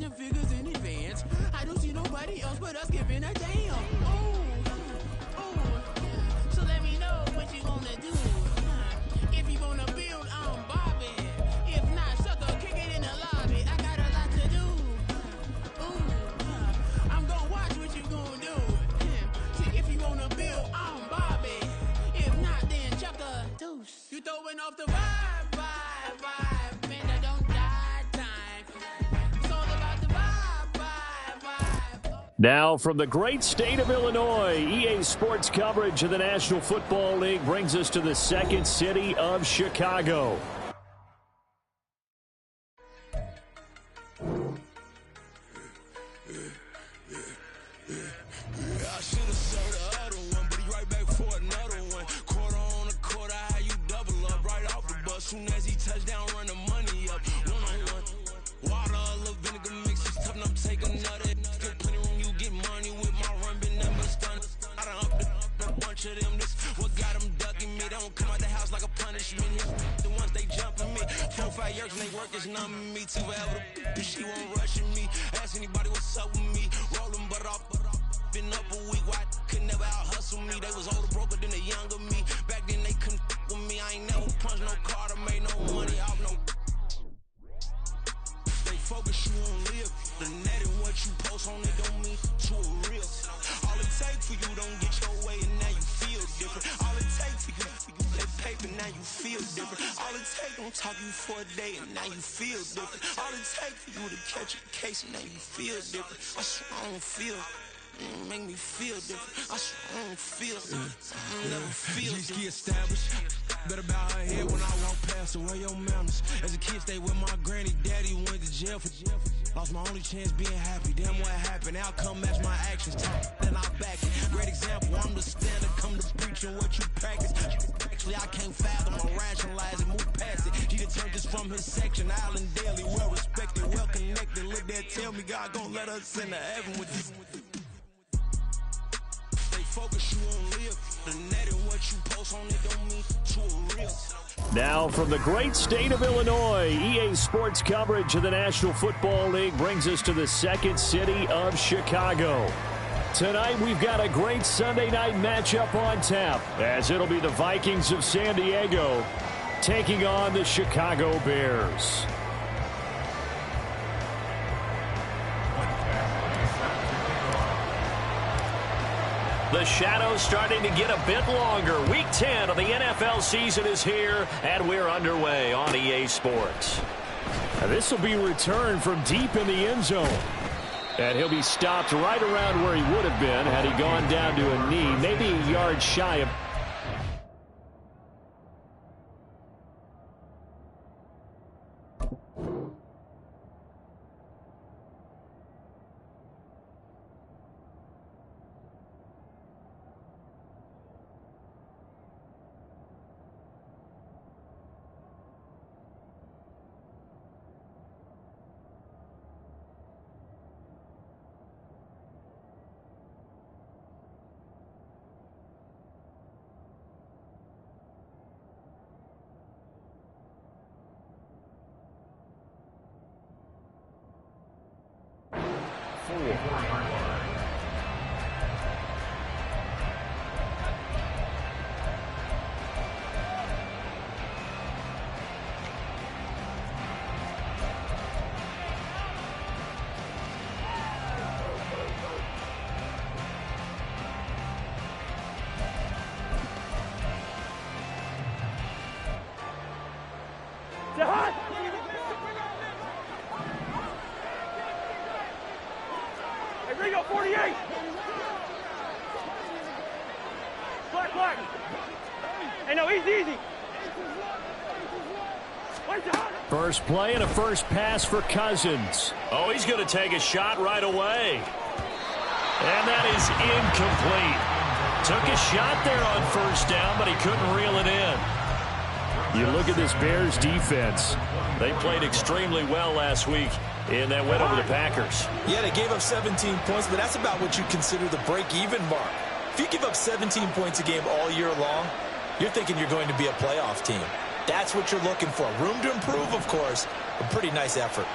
the figures in advance. I don't see nobody else but us giving a damn. Ooh, so let me know what you wanna do. If you wanna build, I'm Bobby. If not, sucker, kick it in the lobby. I got a lot to do. I'm gonna watch what you gonna do. See, if you wanna build, I'm Bobby. If not, then chuck a deuce. You throwing off the vibe. Man, I don't die time. It's all about the vibe. Now from the great state of Illinois, EA Sports coverage of the National Football League brings us to the second city of Chicago. I should have served the other one, but he right back for another one. Quarter on a quarter, how you double up right off the bus. Soon as he touch down, run the money up. One-on-one. Water, a little vinegar mix, it's tough enough to take another. Get plenty room, you get money with my run, been never stunned. I done upped a bunch of them. This what got them ducking me. They don't come out the house like a punishment. The ones they jumping me. 4-5 years when they work is numbing me. Too forever, she won't rushing me. Ask anybody what's up with me. Rolling butt off. Been up a week, why could never out hustle me? They was older, broker than the younger me. Back then they couldn't with me. I ain't never punched no card or made no money off no. They focus you on live. The net and what you post on it don't mean to a real. All it takes for you don't get your way and now you feel different. All it takes for you that paper now you feel different. All it takes don't talk you for a day and now you feel different. All it takes for you to catch a case and now you feel different. I swear I don't feel. Make me feel different. I swear I don't feel. I never feel different. G-ski established. Better bow her head when I walk past her. Where your manners? As a kid, stayed with my granny. Daddy went to jail for jail. Lost my only chance being happy. Damn what happened. Outcome match my actions. Then I back it. Great example. I'm the standard. Come to preaching what you practice. Actually, I can't fathom or rationalize and move past it. He done turned this from his section. Island daily. Well respected. Well connected. Look there. Tell me God gonna let us into heaven with this. Focus you on live. The net and what you post on it don't mean to a real. Now from the great state of Illinois, EA Sports coverage of the National Football League brings us to the second city of Chicago. Tonight we've got a great Sunday night matchup on tap, as it'll be the Vikings of San Diego taking on the Chicago Bears. The shadow's starting to get a bit longer. Week 10 of the NFL season is here, and we're underway on EA Sports. Now this will be returned from deep in the end zone. And he'll be stopped right around where he would have been had he gone down to a knee, maybe a yard shy of. Ringo, 48. Black. Hey, no, easy. First play and a first pass for Cousins. Oh, he's going to take a shot right away. And that is incomplete. Took a shot there on first down, but he couldn't reel it in. You look at this Bears defense. They played extremely well last week in that win over the Packers. Yeah, they gave up 17 points, but that's about what you consider the break-even mark. If you give up 17 points a game all year long, you're thinking you're going to be a playoff team. That's what you're looking for. Room to improve, of course, a pretty nice effort.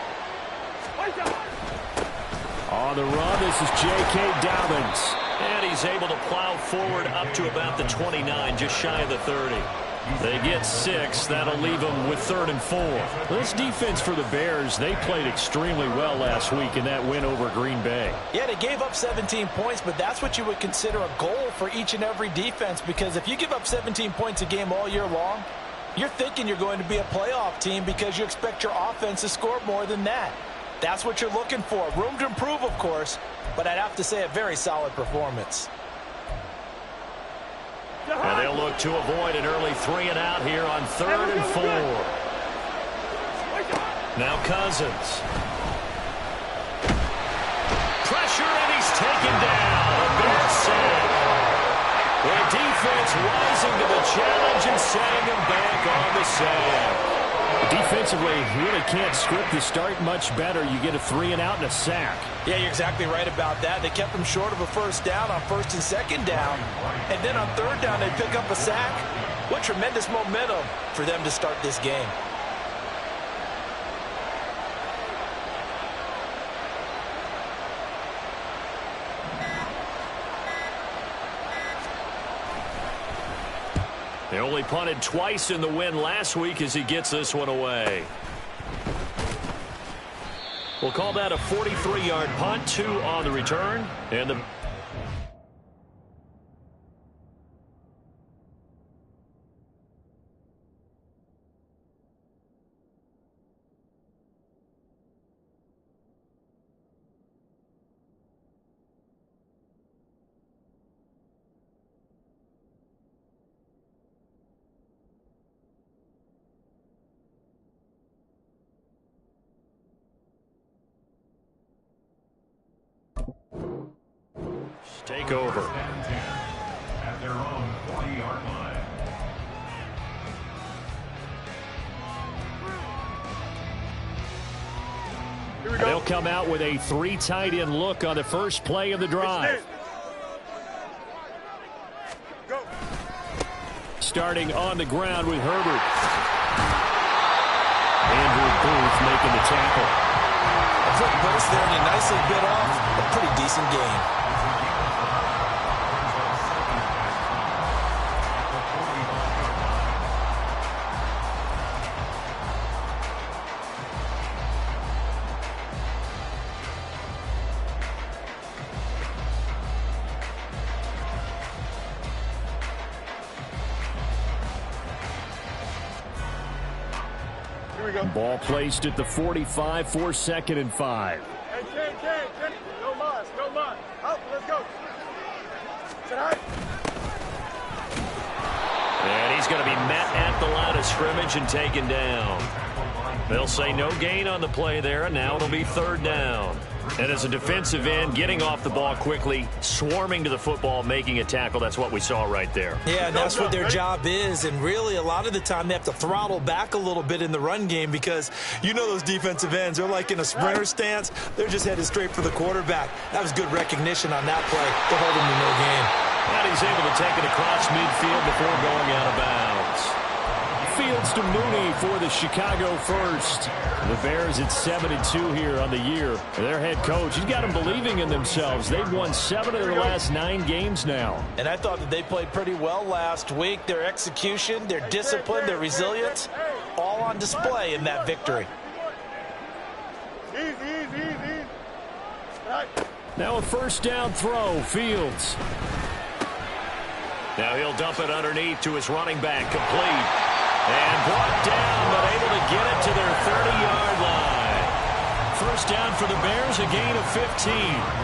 On the run, this is J.K. Dobbins. And he's able to plow forward up to about the 29, just shy of the 30. They get 6. That'll leave them with 3rd and 4. This defense for the Bears, they played extremely well last week in that win over Green Bay. Yeah, they gave up 17 points, but that's what you would consider a goal for each and every defense, because if you give up 17 points a game all year long, you're thinking you're going to be a playoff team because you expect your offense to score more than that. That's what you're looking for. Room to improve, of course, but I'd have to say a very solid performance. And they'll look to avoid an early 3 and out here on 3rd and 4. Now Cousins. Pressure, and he's taken down. A Bears sack. The defense rising to the challenge and setting him back on the sack. Defensively, you really can't script the start much better. You get a 3 and out and a sack. Yeah, you're exactly right about that. They kept him short of a first down on 1st and 2nd down. And then on 3rd down, they pick up a sack. What tremendous momentum for them to start this game. They only punted twice in the win last week as he gets this one away. We'll call that a 43-yard punt, 2 on the return. And the take over. At their own 40-yard line. They'll come out with a 3 tight end look on the first play of the drive. Go. Starting on the ground with Herbert. Andrew Booth making the tackle. A quick burst there, and he nicely bit off a pretty decent game. Ball placed at the 45 for 2nd and 5. Hey, Ken. No mas. Out, let's go. Sit high. And he's going to be met at the line of scrimmage and taken down. They'll say no gain on the play there, and now it'll be 3rd down. And as a defensive end, getting off the ball quickly, swarming to the football, making a tackle, that's what we saw right there. Yeah, and that's what their job is, and really a lot of the time they have to throttle back a little bit in the run game because you know those defensive ends, they're like in a sprinter stance. They're just headed straight for the quarterback. That was good recognition on that play to hold him to no gain. And he's able to take it across midfield before going out of bounds. Fields to Mooney for the Chicago first. The Bears at 7-2 here on the year. Their head coach, he's got them believing in themselves. They've won 7 of their last 9 games now. And I thought that they played pretty well last week. Their execution, their discipline, their resilience, all on display in that victory. Easy. Right. Now a 1st down throw, Fields. Now he'll dump it underneath to his running back, complete. And brought down, but able to get it to their 30-yard line. 1st down for the Bears, a gain of 15.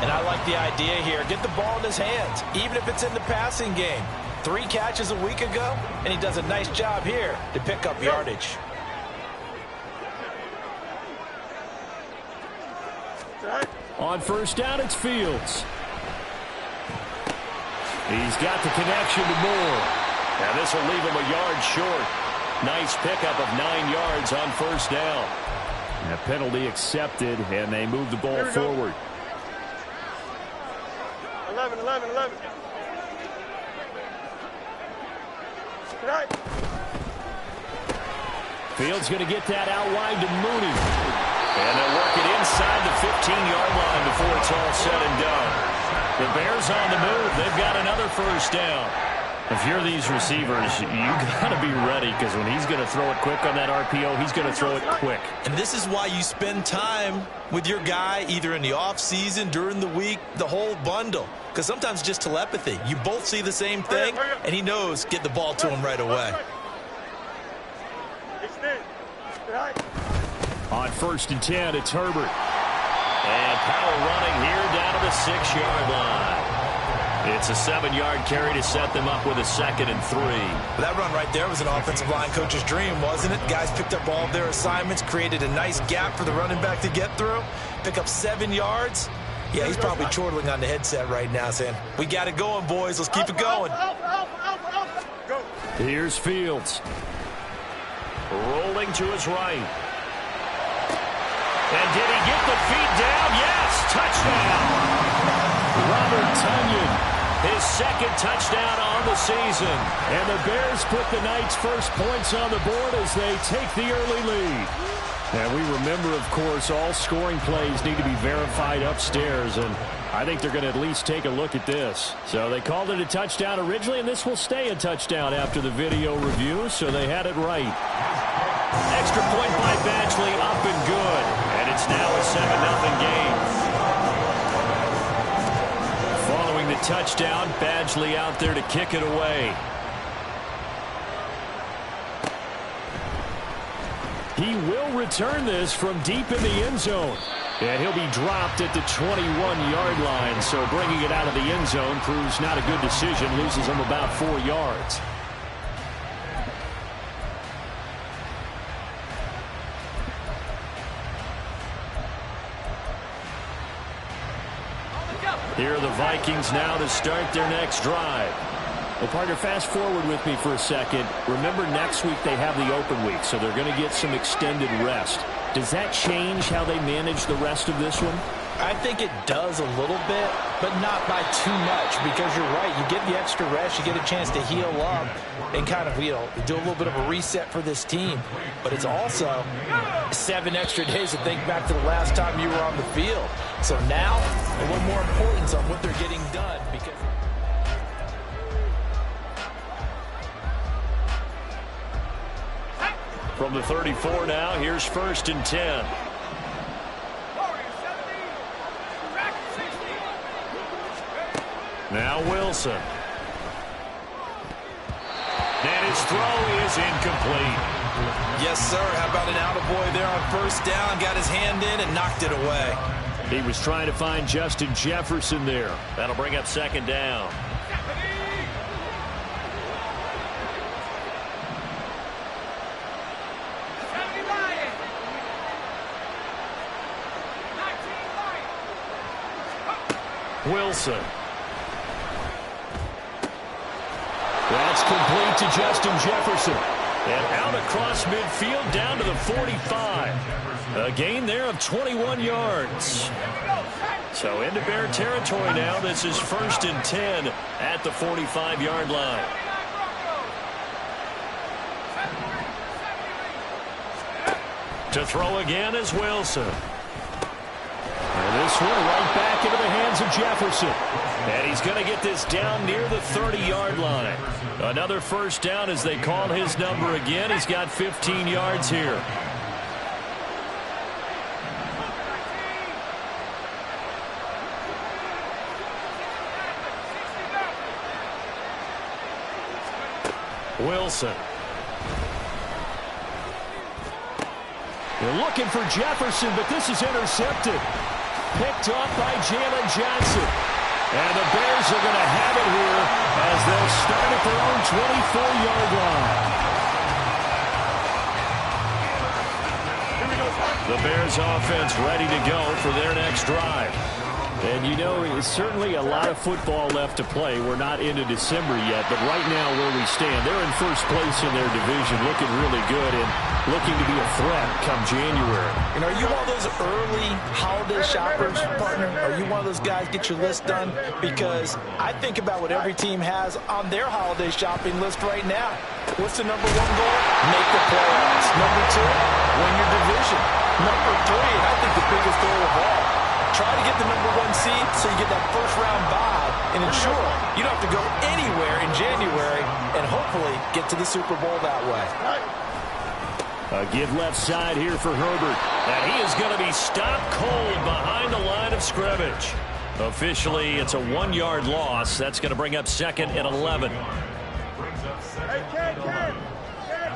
And I like the idea here. Get the ball in his hands, even if it's in the passing game. 3 catches a week ago, and he does a nice job here to pick up yardage. On 1st down, it's Fields. He's got the connection to Moore. Now this will leave him a yard short. Nice pickup of 9 yards on 1st down. And a penalty accepted, and they move the ball forward. 11. Right. Fields going to get that out wide to Mooney. And they'll work it inside the 15-yard line before it's all said and done. The Bears on the move. They've got another first down. If you're these receivers, you got to be ready because when he's going to throw it quick on that RPO, he's going to throw it quick. And this is why you spend time with your guy either in the offseason, during the week, the whole bundle. Because sometimes just telepathy. You both see the same thing, and he knows get the ball to him right away. On 1st and 10, it's Herbert. And power running here down to the 6-yard line. It's a 7-yard carry to set them up with a 2nd and 3. That run right there was an offensive line coach's dream, wasn't it? Guys picked up all of their assignments, created a nice gap for the running back to get through, pick up 7 yards. Yeah, he's probably chortling on the headset right now saying, we got it going, boys. Let's keep it going. Here's Fields. Rolling to his right. And did he get the feet down? Yes, touchdown. Robert Tonyan. His 2nd touchdown on the season. And the Bears put the Knights' first points on the board as they take the early lead. And we remember, of course, all scoring plays need to be verified upstairs, and I think they're going to at least take a look at this. So they called it a touchdown originally, and this will stay a touchdown after the video review, so they had it right. Extra point by Badgley, up and good. And it's now a 7-0 game. Following the touchdown, Badgley out there to kick it away. He will return this from deep in the end zone. And he'll be dropped at the 21-yard line. So bringing it out of the end zone proves not a good decision. Loses him about 4 yards. Here are the Vikings now to start their next drive. Well, partner, fast forward with me for a second. Remember, next week they have the open week, so they're going to get some extended rest. Does that change how they manage the rest of this one? I think it does a little bit, but not by too much, because you're right. You get the extra rest, you get a chance to heal up and kind of, do a little bit of a reset for this team. But it's also 7 extra days to think back to the last time you were on the field. So now, a little more importance on what they're getting done, because from the 34 now, here's 1st and 10. Now Wilson. And his throw is incomplete. yes, sir. How about an attaboy there on 1st down? Got his hand in and knocked it away. He was trying to find Justin Jefferson there. That'll bring up 2nd down. Wilson. That's complete to Justin Jefferson. And out across midfield down to the 45. A gain there of 21 yards. So into Bear territory now. This is 1st and 10 at the 45-yard line. To throw again is Wilson. And this one right back into the hands of Jefferson. And he's going to get this down near the 30-yard line. Another 1st down as they call his number again. He's got 15 yards here. Wilson. They're looking for Jefferson, but this is intercepted. Picked off by Jalen Johnson. And the Bears are going to have it here as they'll start at their own 24-yard line. The Bears offense ready to go for their next drive. And you know, it's certainly a lot of football left to play. We're not into December yet, but right now where we stand, they're in 1st place in their division, looking really good and looking to be a threat come January. And are you one of those early holiday shoppers, partner? Are you one of those guys get your list done? Because I think about what every team has on their holiday shopping list right now. What's the #1 goal? Make the playoffs. #2, win your division. Number 3, and I think the biggest goal of all. Try to get the number 1 seed so you get that first-round bye and ensure you don't have to go anywhere in January and hopefully get to the Super Bowl that way. A give left side here for Herbert. And he is going to be stopped cold behind the line of scrimmage. Officially, it's a 1-yard loss. That's going to bring up second and 11. Hey, Ken.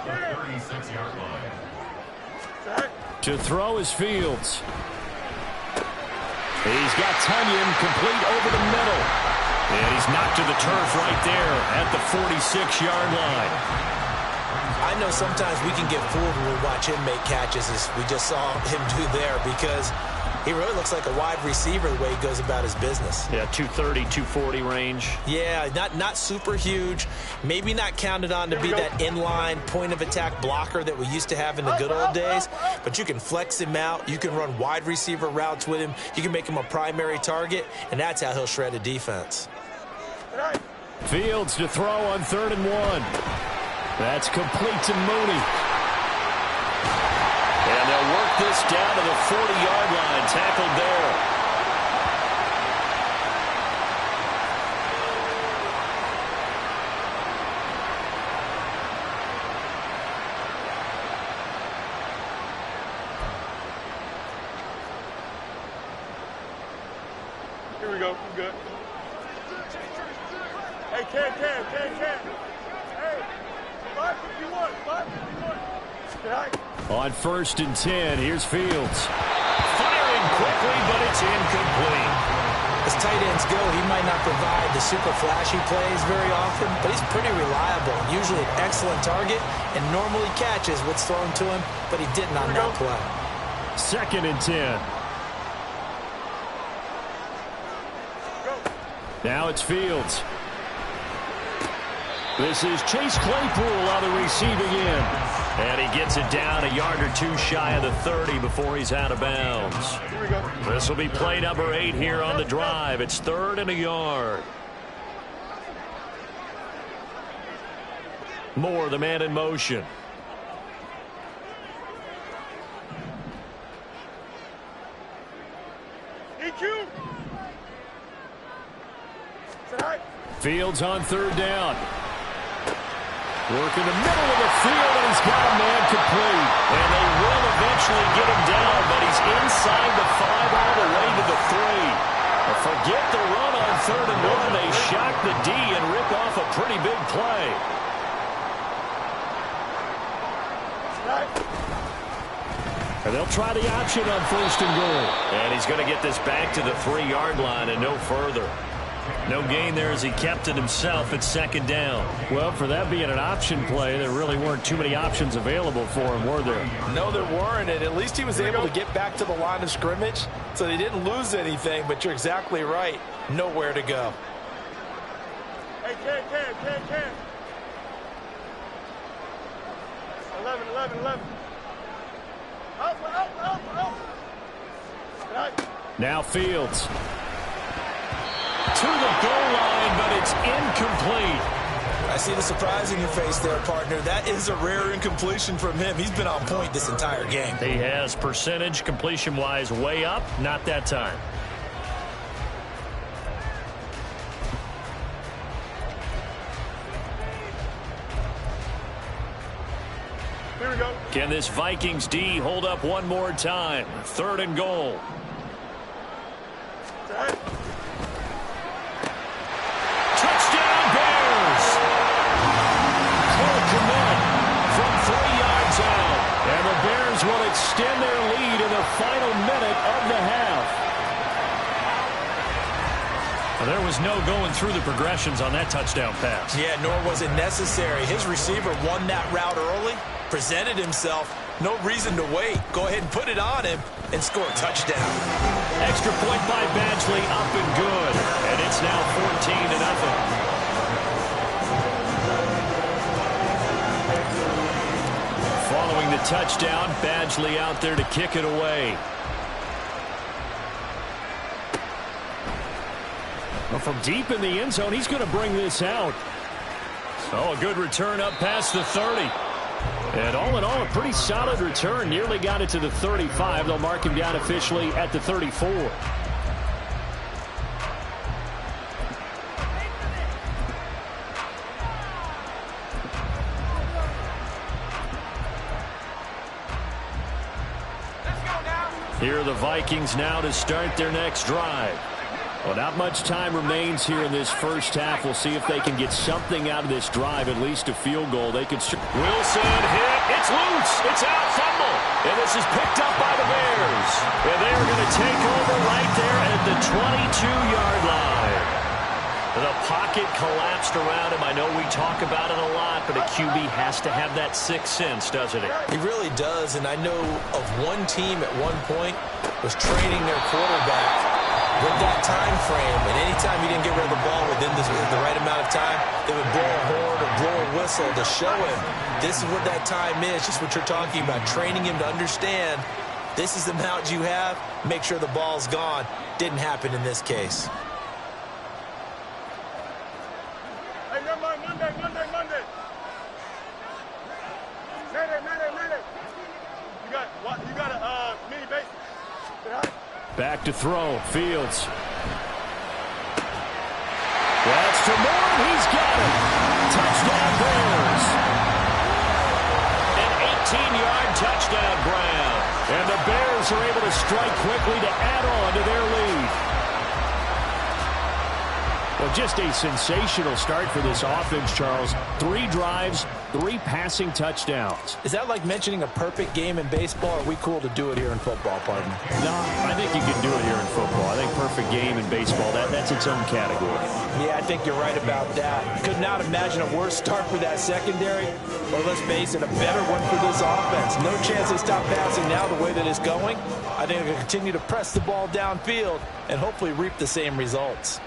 36-yard line. To throw is Fields. He's got Tunyon complete over the middle. And he's knocked to the turf right there at the 46-yard line. I know sometimes we can get fooled when we watch him make catches, as we just saw him do there, because he really looks like a wide receiver the way he goes about his business. Yeah, 230, 240 range. Yeah, not super huge. Maybe not counted on to be that inline point-of-attack blocker that we used to have in the good old days, but you can flex him out. You can run wide receiver routes with him. You can make him a primary target, and that's how he'll shred a defense. Fields to throw on 3rd and 1. That's complete to Mooney. And they'll work this down to the 40-yard line. Tackled there. Here we go. I'm good. Hey, Ken. Hey, 551. On 1st and 10, here's Fields. Firing quickly, but it's incomplete. As tight ends go, he might not provide the super flashy plays very often, but he's pretty reliable. Usually an excellent target, and normally catches what's thrown to him, but he didn't on that play. 2nd and 10. Now it's Fields. This is Chase Claypool on the receiving end. And he gets it down a yard or 2 shy of the 30 before he's out of bounds. This will be play number 8 here on the drive. It's 3rd and a yard. Moore, the man in motion. EQ. Fields on 3rd down. Work in the middle of the field, and he's got a man complete. And they will eventually get him down, but he's inside the 5 all the way to the 3. Forget the run on 3rd and 1. They shock the D and rip off a pretty big play. And they'll try the option on 1st and goal. And he's going to get this back to the 3-yard line and no further. No gain there as he kept it himself at 2nd down. Well, for that being an option play, there really weren't too many options available for him, were there? No, there weren't, and at least he was able to get back to the line of scrimmage, so they didn't lose anything, but you're exactly right. Nowhere to go. Hey, Ken. 11. Out. Now Fields. To the goal line, but it's incomplete. I see the surprise in your face there, partner. That is a rare incompletion from him. He's been on point this entire game. He has percentage completion-wise way up, not that time. Here we go. Can this Vikings D hold up one more time? 3rd and goal. Touchdown Bears! Cole Kmet from 3 yards out. And the Bears will extend their lead in the final minute of the half. Well, there was no going through the progressions on that touchdown pass. Yeah, nor was it necessary. His receiver won that route early, presented himself. No reason to wait. Go ahead and put it on him and score a touchdown. Extra point by Badgley, up and good. And it's now 14-0. Following the touchdown, Badgley out there to kick it away. Well, from deep in the end zone, he's going to bring this out. Oh, a good return up past the 30. And all in all, a pretty solid return. Nearly got it to the 35. They'll mark him down officially at the 34. Here are the Vikings now to start their next drive. Well, not much time remains here in this first half. We'll see if they can get something out of this drive, at least a field goal. They could. Wilson hit. It's loose. It's out. Fumble. And this is picked up by the Bears. And they're going to take over right there at the 22-yard line. The pocket collapsed around him. I know we talk about it a lot, but a QB has to have that sixth sense, doesn't it? He really does, and I know of one team at one point was training their quarterback with that time frame, and anytime he didn't get rid of the ball within the right amount of time, they would blow a horn or blow a whistle to show him this is what that time is, just what you're talking about, training him to understand this is the amount you have, make sure the ball's gone. Didn't happen in this case. Hey, never mind, Monday. Mayday. You got a mini base. Back to throw. Fields. That's to Moore. He's got it. Touchdown Bears. An 18-yard touchdown ground. And the Bears are able to strike quickly to add on to their lead. Well, just a sensational start for this offense, Charles. 3 drives, 3 passing touchdowns. Is that like mentioning a perfect game in baseball, or are we cool to do it here in football, partner? No, I think you can do it here in football. I think perfect game in baseball, that's its own category. Yeah, I think you're right about that. Could not imagine a worse start for that secondary, or let's face it, a better one for this offense. No chance they stop passing now the way that it's going. I think they'll continue to press the ball downfield and hopefully reap the same results.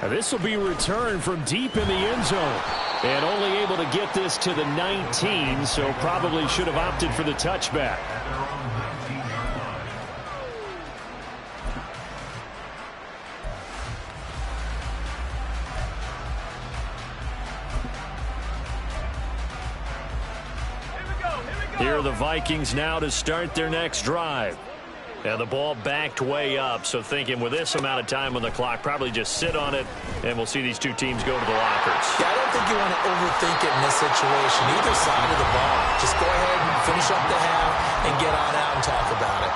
This will be returned from deep in the end zone. And only able to get this to the 19, so probably should have opted for the touchback. Here are the Vikings now to start their next drive. And the ball backed way up, so thinking with this amount of time on the clock, probably just sit on it, and we'll see these two teams go to the lockers. Yeah, I don't think you want to overthink it in this situation. Either side of the ball. Just go ahead and finish up the half and get on out and talk about it.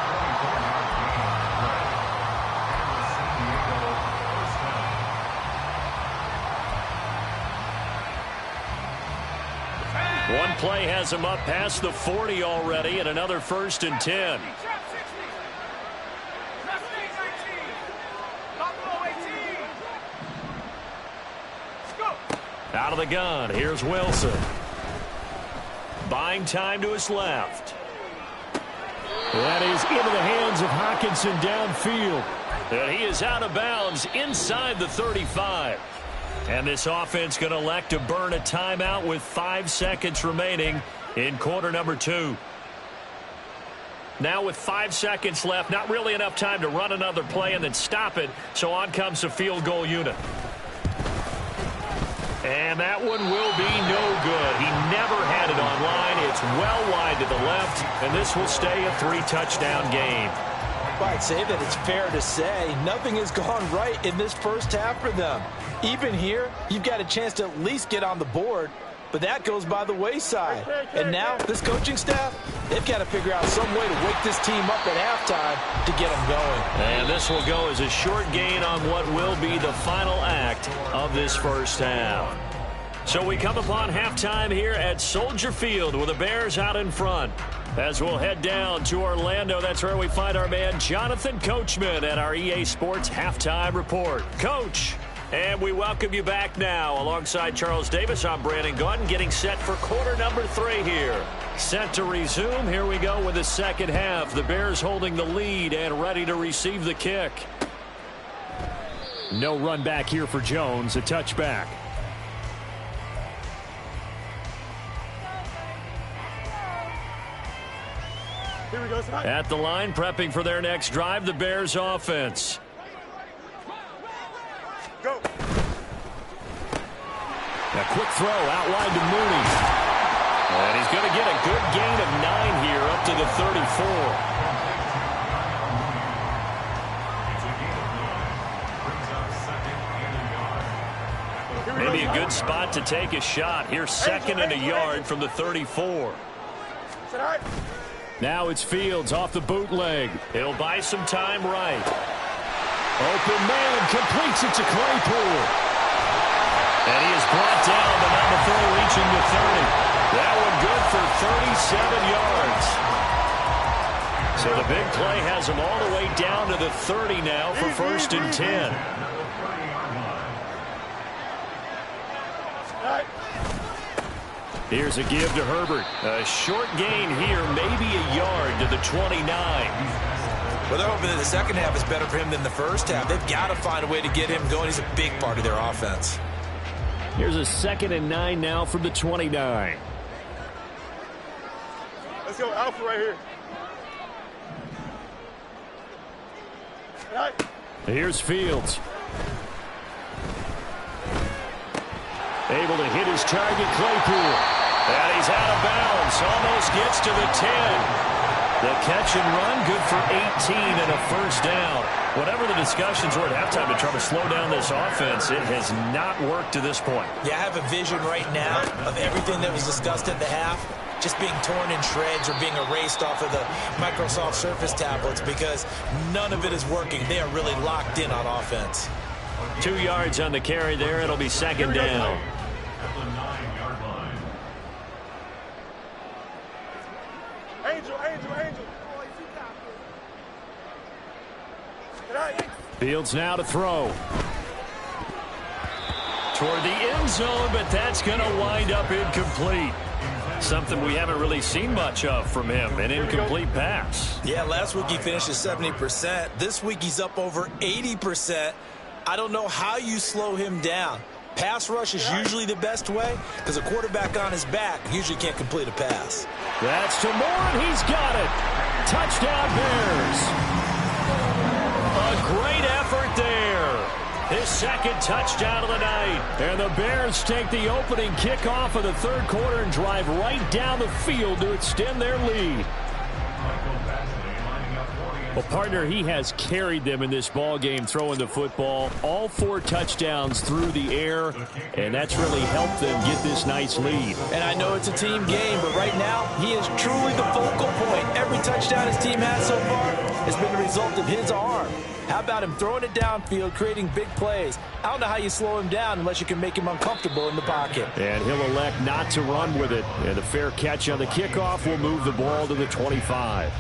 One play has him up past the 40 already, and another 1st and 10. Out of the gun, here's Wilson. Buying time to his left. That is into the hands of Hockenson downfield. And he is out of bounds inside the 35. And this offense going to elect to burn a timeout with 5 seconds remaining in quarter number 2. Now with 5 seconds left, not really enough time to run another play and then stop it. So on comes the field goal unit. And that one will be no good. He never had it on line. It's well wide to the left, and this will stay a 3-touchdown game. Well, I'd say that it's fair to say nothing has gone right in this first half for them. Even here, you've got a chance to at least get on the board, but that goes by the wayside. And now, this coaching staff, they've got to figure out some way to wake this team up at halftime to get them going. And this will go as a short gain on what will be the final act of this first half. So we come upon halftime here at Soldier Field with the Bears out in front. As we'll head down to Orlando, that's where we find our man Jonathan Coachman at our EA Sports Halftime Report. Coach, and we welcome you back now. Alongside Charles Davis, I'm Brandon Gordon, getting set for quarter number 3 here. Set to resume. Here we go with the second half. The Bears holding the lead and ready to receive the kick. No run back here for Jones. A touchback. Here we go, at the line, prepping for their next drive, the Bears offense. Go. A quick throw out wide to Mooney. And he's going to get a good gain of 9 here up to the 34. Maybe a good spot to take a shot. Here's 2nd and a yard from the 34. Now it's Fields off the bootleg. He'll buy some time right. Open man completes it to Claypool. And he is brought down, but not before reaching the 30. That one good for 37 yards. So the big play has him all the way down to the 30 now for 1st and 10. Here's a give to Herbert. A short gain here, maybe a yard to the 29. Well, they're hoping that the second half is better for him than the first half. They've got to find a way to get him going. He's a big part of their offense. Here's a 2nd and 9 now from the 29. Let's go Alpha right here. Right. Here's Fields. Able to hit his target, Claypool. And he's out of bounds. Almost gets to the 10. The catch and run, good for 18 and a 1st down. Whatever the discussions were at halftime to try to slow down this offense, it has not worked to this point. Yeah, I have a vision right now of everything that was discussed at the half just being torn in shreds or being erased off of the Microsoft Surface tablets because none of it is working. They are really locked in on offense. 2 yards on the carry there. It'll be 2nd down. Fields now to throw. Toward the end zone, but that's going to wind up incomplete. Something we haven't really seen much of from him, an incomplete pass. Yeah, last week he finished at 70%. This week he's up over 80%. I don't know how you slow him down. Pass rush is usually the best way because a quarterback on his back usually can't complete a pass. That's to Moore, and he's got it. Touchdown Bears. A great effort there. His 2nd touchdown of the night. And the Bears take the opening kickoff of the 3rd quarter and drive right down the field to extend their lead. Well, partner, he has carried them in this ball game throwing the football. All 4 touchdowns through the air, and that's really helped them get this nice lead. And I know it's a team game, but right now he is truly the focal point. Every touchdown his team has so far has been the result of his arm. How about him throwing it downfield, creating big plays? I don't know how you slow him down unless you can make him uncomfortable in the pocket. And he'll elect not to run with it. And a fair catch on the kickoff will move the ball to the 25.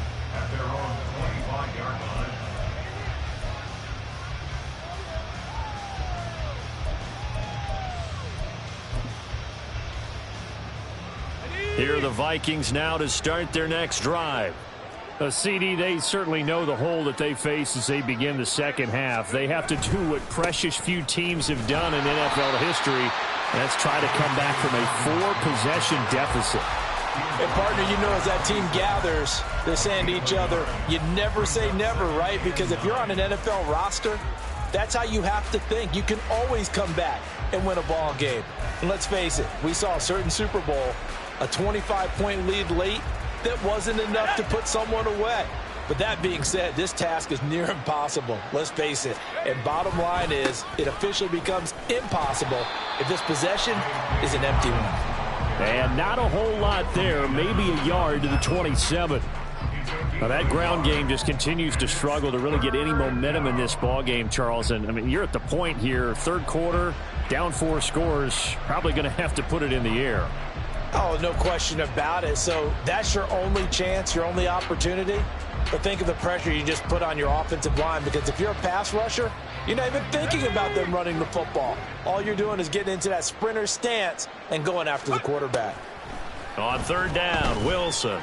Here are the Vikings now to start their next drive. A CD, they certainly know the hole that they face as they begin the second half. They have to do what precious few teams have done in NFL history, and that's try to come back from a 4-possession deficit. And, partner, you know as that team gathers, they're saying to each other, you never say never, right? Because if you're on an NFL roster, that's how you have to think. You can always come back and win a ball game. And let's face it, we saw a certain Super Bowl, a 25-point lead late, that wasn't enough to put someone away. But that being said, this task is near impossible. Let's face it. And bottom line is, it officially becomes impossible if this possession is an empty one. And not a whole lot there, maybe a yard to the 27. Now that ground game just continues to struggle to really get any momentum in this ball game, Charles. And I mean, you're at the point here, 3rd quarter, down 4 scores, probably going to have to put it in the air. Oh, no question about it. So that's your only chance, your only opportunity. But think of the pressure you just put on your offensive line, because if you're a pass rusher, you're not even thinking about them running the football. All you're doing is getting into that sprinter stance and going after the quarterback. On 3rd down, Wilson.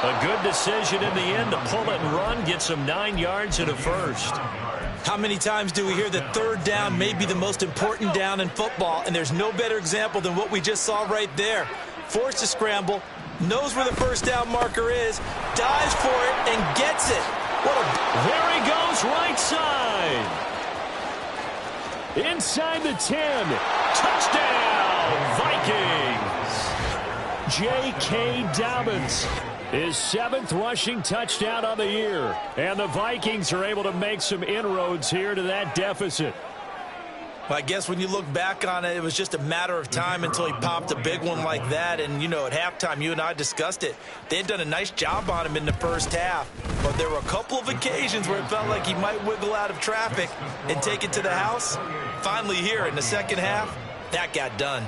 A good decision in the end to pull it and run, get some 9 yards and a 1st. How many times do we hear that 3rd down may be the most important down in football, and there's no better example than what we just saw right there. Forced to scramble, knows where the 1st down marker is, dives for it, and gets it. There he goes, right side. Inside the 10. Touchdown, Vikings. J.K. Dobbins. His 7th rushing touchdown on the year. And the Vikings are able to make some inroads here to that deficit. Well, I guess when you look back on it, it was just a matter of time until he popped a big one like that. And, you know, at halftime, you and I discussed it. They had done a nice job on him in the first half. But there were a couple of occasions where it felt like he might wiggle out of traffic and take it to the house. Finally here in the second half, that got done.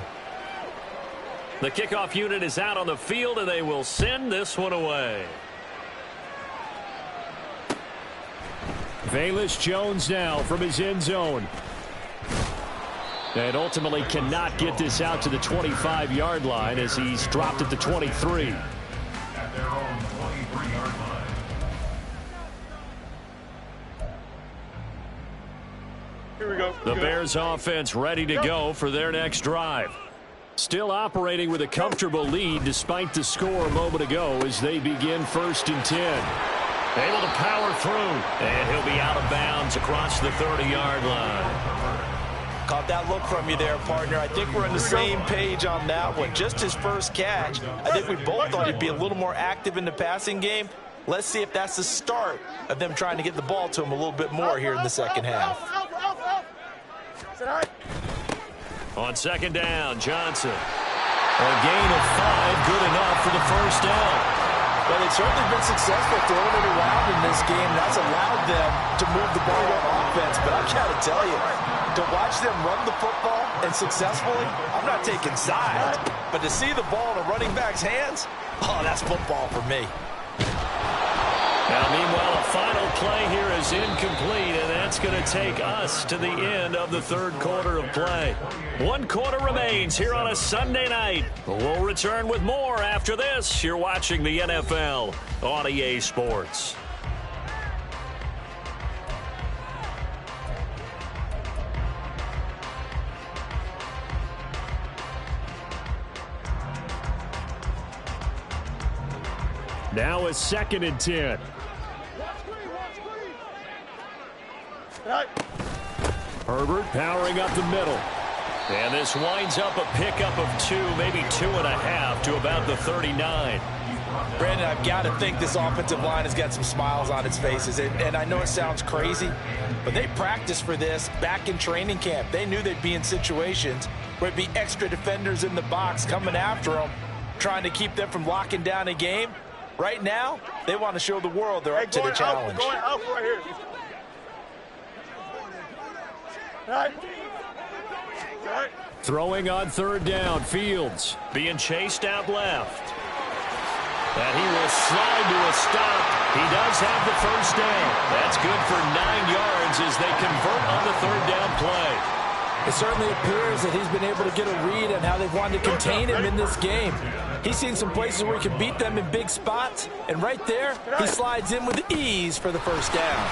The kickoff unit is out on the field, and they will send this one away. Velus Jones now from his end zone. And ultimately cannot get this out to the 25-yard line as he's dropped at the 23. At their own 23-yard line. Here we go. The Bears offense ready to go for their next drive. Still operating with a comfortable lead despite the score a moment ago as they begin 1st and 10. Able to power through, and he'll be out of bounds across the 30-yard line. Caught that look from you there, partner. I think we're on the same page on that one. Just his first catch. I think we both thought he'd be a little more active in the passing game. Let's see if that's the start of them trying to get the ball to him a little bit more here in the second half. On 2nd down, Johnson. A gain of 5, good enough for the first down. Well, they've certainly been successful throwing it around in this game. That's allowed them to move the ball on offense. But I've got to tell you, to watch them run the football and successfully, I'm not taking sides. But to see the ball in a running back's hands, oh, that's football for me. Now, meanwhile, a final play here is incomplete, and that's going to take us to the end of the 3rd quarter of play. 1 quarter remains here on a Sunday night. We'll return with more after this. You're watching the NFL on EA Sports. Now a 2nd and 10. Herbert powering up the middle. And this winds up a pickup of 2, maybe 2.5 to about the 39. Brandon, I've got to think this offensive line has got some smiles on its faces. And I know it sounds crazy, but they practiced for this back in training camp. They knew they'd be in situations where it'd be extra defenders in the box coming after them, trying to keep them from locking down a game. Right now, they want to show the world they're up to the challenge. Going out right here. Throwing on 3rd down, Fields. Being chased out left. And he will slide to a stop. He does have the first down. That's good for 9 yards as they convert on the 3rd down play. It certainly appears that he's been able to get a read on how they've wanted to contain him in this game. He's seen some places where he can beat them in big spots, and right there, he slides in with ease for the first down.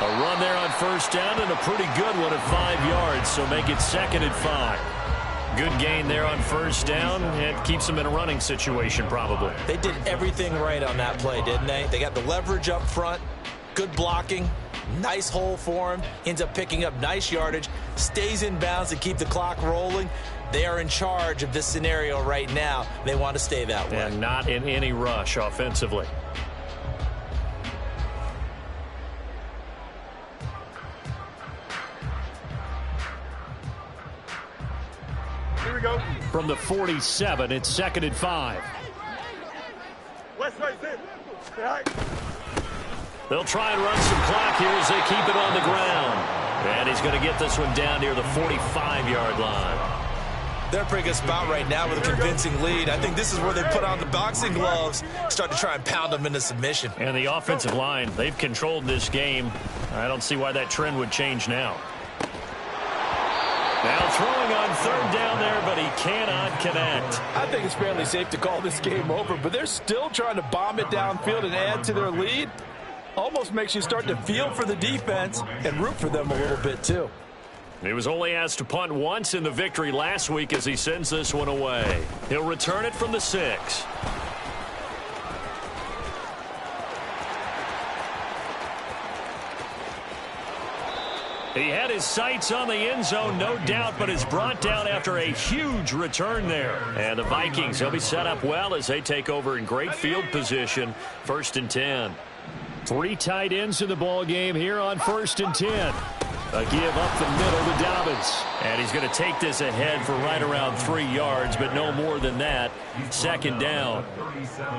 A run there on 1st down and a pretty good one at 5 yards, so make it 2nd and 5. Good gain there on 1st down. It keeps them in a running situation probably. They did everything right on that play, didn't they? They got the leverage up front, good blocking, nice hole for him, ends up picking up nice yardage, stays in bounds to keep the clock rolling. They are in charge of this scenario right now. They want to stay that way. And not in any rush offensively. Here we go. From the 47, it's 2nd and 5. West right there. They'll try and run some clock here as they keep it on the ground. And he's going to get this one down near the 45-yard line. They're in a pretty good spot right now with a convincing lead. I think this is where they put on the boxing gloves, start to try and pound them into submission. And the offensive line, they've controlled this game. I don't see why that trend would change now. Now throwing on 3rd down there, but he cannot connect. I think it's fairly safe to call this game over, but they're still trying to bomb it downfield and add to their lead. Almost makes you start to feel for the defense and root for them a little bit too. He was only asked to punt once in the victory last week as he sends this one away. He'll return it from the 6. He had his sights on the end zone, no doubt, but is brought down after a huge return there. And the Vikings, they'll be set up well as they take over in great field position. 1st and 10. 3 tight ends in the ball game here on 1st and 10. A give up the middle to Dobbins. And he's going to take this ahead for right around 3 yards, but no more than that. 2nd down.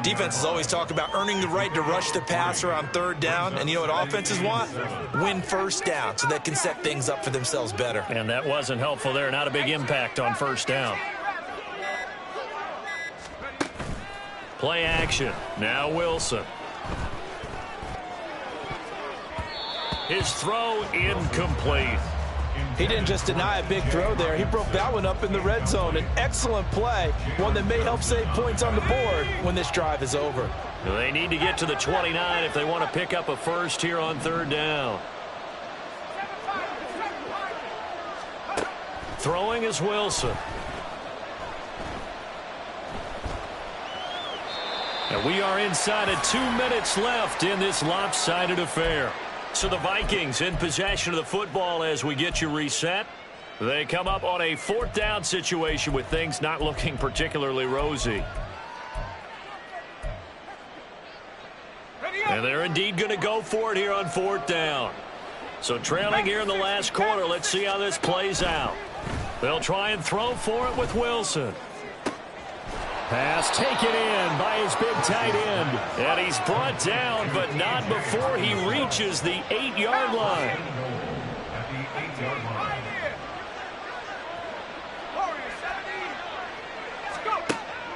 Defenses always talk about earning the right to rush the passer on 3rd down. And you know what offenses want? Win 1st down so they can set things up for themselves better. And that wasn't helpful there. Not a big impact on 1st down. Play action. Now Wilson. His throw incomplete. He didn't just deny a big throw there. He broke that one up in the red zone. An excellent play, one that may help save points on the board when this drive is over. They need to get to the 29 if they want to pick up a first here on 3rd down. Throwing is Wilson. And we are inside of 2 minutes left in this lopsided affair. So the Vikings in possession of the football as we get you reset. They come up on a 4th down situation with things not looking particularly rosy. And they're indeed going to go for it here on 4th down. So trailing here in the last quarter, let's see how this plays out. They'll try and throw for it with Wilson. Pass taken in by his big tight end. And he's brought down, but not before he reaches the 8-yard line.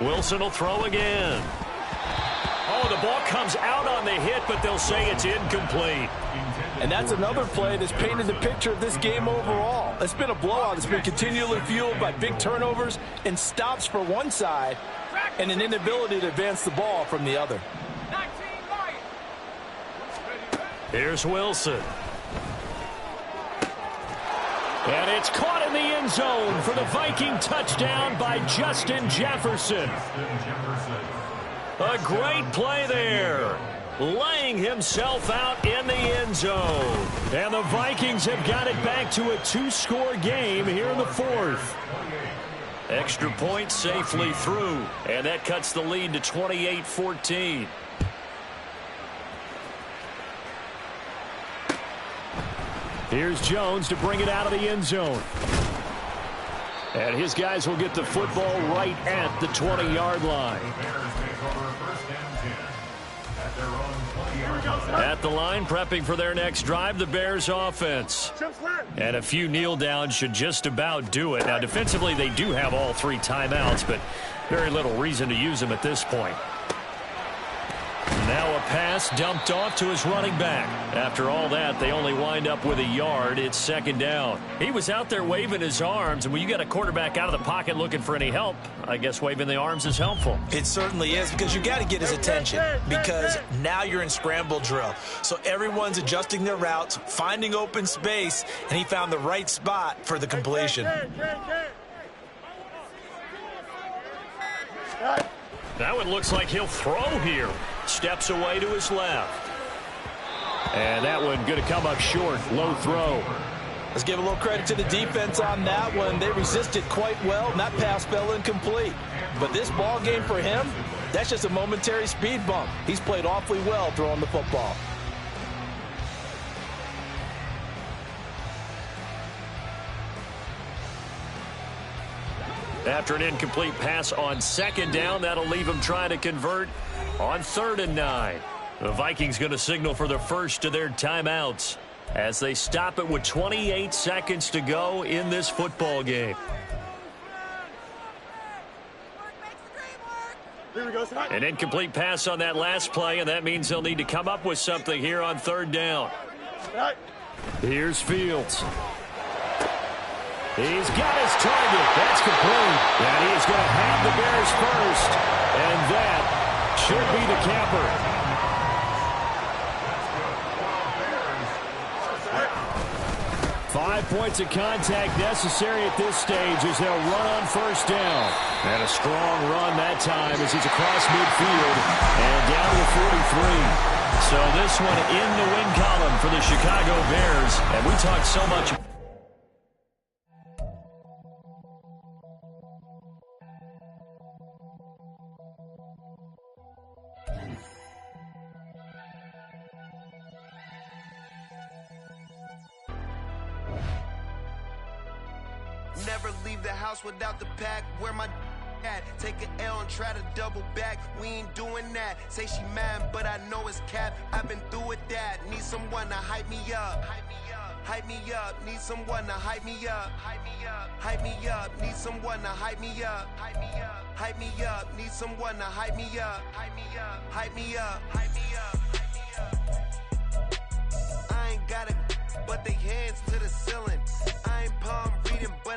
Wilson will throw again. Oh, the ball comes out on the hit, but they'll say it's incomplete. And that's another play that's painted the picture of this game overall. It's been a blowout. It's been continually fueled by big turnovers and stops for one side and an inability to advance the ball from the other. Here's Wilson. And it's caught in the end zone for the Viking touchdown by Justin Jefferson. A great play there. Laying himself out in the end zone. And the Vikings have got it back to a 2-score game here in the 4th. Extra point safely through. And that cuts the lead to 28-14. Here's Jones to bring it out of the end zone. And his guys will get the football right at the 20-yard line. At the line, prepping for their next drive, the Bears offense. And a few kneel downs should just about do it. Now, defensively, they do have all 3 timeouts, but very little reason to use them at this point. Now a pass dumped off to his running back. After all that, they only wind up with a yard. It's 2nd down. He was out there waving his arms, and when you got a quarterback out of the pocket looking for any help, I guess waving the arms is helpful. It certainly is, because you got to get his attention, because now you're in scramble drill. So everyone's adjusting their routes, finding open space, and he found the right spot for the completion. That one looks like he'll throw here. Steps away to his left. And that one going to come up short. Low throw. Let's give a little credit to the defense on that one. They resisted quite well, and that pass fell incomplete. But this ball game for him, that's just a momentary speed bump. He's played awfully well throwing the football. After an incomplete pass on 2nd down, that'll leave him trying to convert on 3rd and 9. The Vikings going to signal for the first of their timeouts as they stop it with 28 seconds to go in this football game. An incomplete pass on that last play, and that means they'll need to come up with something here on 3rd down. Here's Fields. He's got his target. That's complete. And he is going to have the Bears first. And that should be the capper. Five points of contact necessary at this stage as they'll run on 1st down. And a strong run that time as he's across midfield and down to the 43. So this one in the win column for the Chicago Bears. And we talked so much. Never leave the house without the pack. Where my at? Take an L and try to double back. We ain't doing that. Say she mad, but I know it's cap. I've been through with that. Need someone to hype me up. Hype me up. Need someone to hype me up. Hype me up. Need someone to hype me up. Hype me up. Need someone to hype me up. Hype me up. Hype me up. Hype me up. I ain't got it, but they hands to the ceiling. I ain't palm reading, but